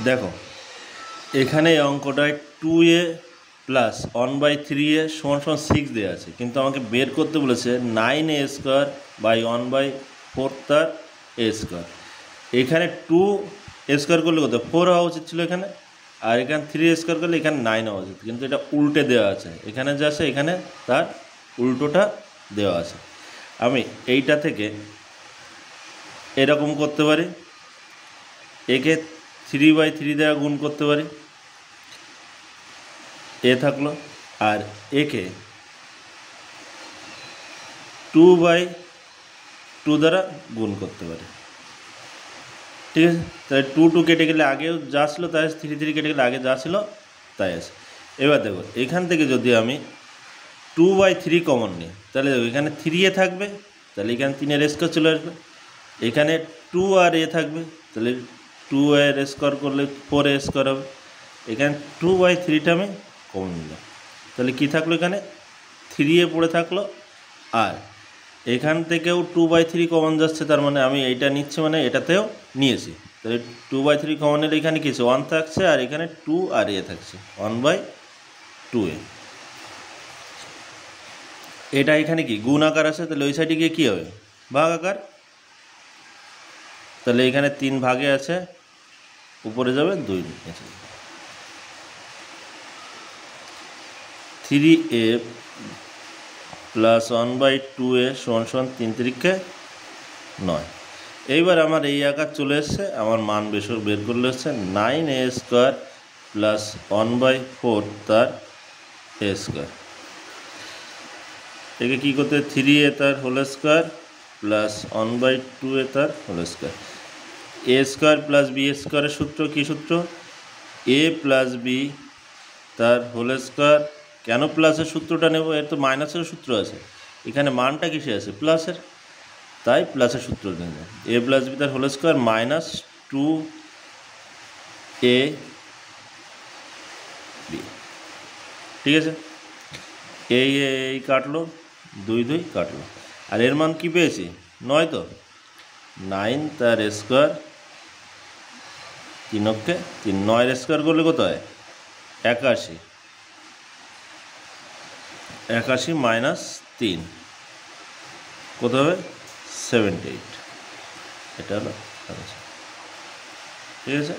দেখো এখানে এই অঙ্কটায় 2a প্লাস 1/3a = 6 দেওয়া আছে, কিন্তু আমাকে বের করতে বলেছে 9a² বাই 1/4 তার a²। এখানে 2a² করলে কত 4 হওয়া উচিত ছিল এখানে, আর এখানে 3a² করলে এখানে 9 হওয়া উচিত, কিন্তু এটা উল্টে দেওয়া আছে। এখানে যা আছে এখানে তার উল্টোটা দেওয়া আছে। আমি এইটা থেকে এরকম করতে পারি, একে 3/3 দ্বারা গুণ করতে পারি, এ থাকলো, আর একে 2/2 দ্বারা গুণ করতে পারি। ঠিক আছে, তাহলে 2 কেটে গেলে আগেও যা ছিল তাই আছে, 3 কেটে গেলে আগে যা ছিল তাই আছে। এবার দেখো এখান থেকে যদি আমি 2/3 কমন নিই, তাহলে দেখো এখানে 3a থাকবে, তাহলে এখানে 3a² চলে আসবে। এখানে 2 আর a থাকবে, তাহলে 2a² করলে 4a² হবে। এখানে 2/3টা আমি কমন নিলাম, তাহলে কি থাকলো এখানে 3a পড়ে থাকলো। আর এখান থেকেও 2/3 কমন যাচ্ছে, তার মানে আমি এইটা নিচ্ছি মানে এটাতেও নিয়েছি, তাহলে 2/3 কমন নিলে এখানে কিছু 1 থাকছে, আর এখানে 2 আর a থাকছে 1/2a। এটা এখানে কি গুণ আকার আছে, তাহলে ওই সাইডে গিয়ে কী হবে ভাগ আকার, তাহলে এখানে 3 ভাগে আছে, উপরে যাবে 2 নিচে। 3a plus 1/2a = 3 × 9। এইবার আমার এই আকার চলে এসছে, আমার মান বের করলে হচ্ছে 9a² প্লাস 1/4 তার a²। একে কী করতে 3a তার হোল² প্লাস 1/2a তার হোল²। a² প্লাস b² সূত্র কী সূত্র, a প্লাস বি তার হোল²। কেন প্লাসের সূত্রটা নেব, এর তো মাইনাসের সূত্র আছে, এখানে মানটা কিসে আছে প্লাসের, তাই প্লাসের সূত্র নেব। a প্লাস বি তার হোল² মাইনাস 2ab। ঠিক আছে, এই কাটলো, 2 কাটলো, আর এর মান কি পেয়েছি 9, তো 9 তার a², 3 অক্ষে 3, 9 করলে কত হয় 81, 81 মাইনাস 3 কত হবে 78। এটা হলো ঠিক আছে।